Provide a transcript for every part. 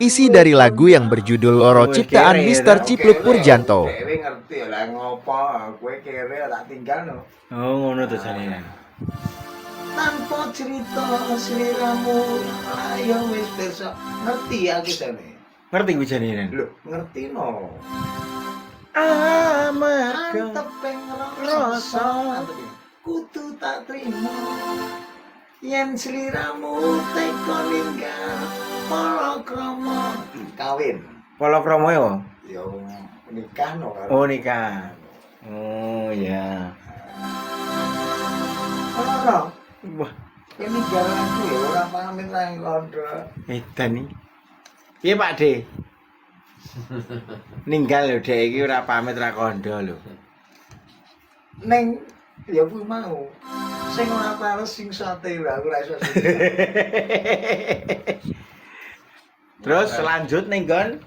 isi dari lagu yang berjudul Loro ciptaan Mr. Cipluk Purjanto. Dewe ngerti lah ngopo, kowe kere tak tinggal no. Oh, ngono to jane. Tanpa cerita sliramu, ayo wis besok ngerti aku jane. Ngerti kuwi jane. Lho, ngerti no. Amarga Anteping rasa kudu tak trimo. Yen sliramu teko ninggal palakrama kawin. palakrama ya. Yo nikah no karo. Oh, nikah. Oh, ya. Ora. Wah, Ini jalanku ya ora pamit nang kondo. edan iki. Piye Pak De? Ninggal lho Dek iki ora pamit ra kandha lho. Neng ya kuwi mau. Sing ora pales sing sate lho aku ora iso. Terus lanjut ning nggon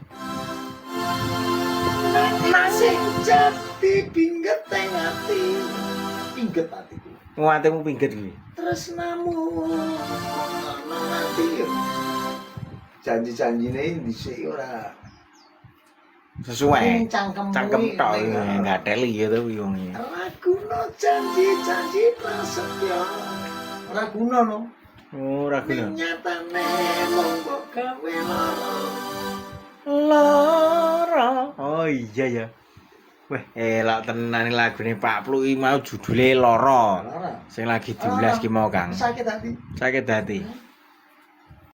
Masih jati pingget teng ati. Pingget atiku. ngatimu pingget kuwi. Tresnamu nang ati yo. Janji-janjine dhisik ora Sesuai. cangkem Tok enggak teli ya to kuwi wong iki. Raguna janji-janji prasetyo. Raguna no. Oh, ora guna. Nyatane mung mbok gawe lara. Lara. Oh iya ya. Wah, elok tenan lagune Pak Pluk iki mau judule Lara. Lara. Sing lagi diulas ki mau Kang. Sakit hati. Sakit hati.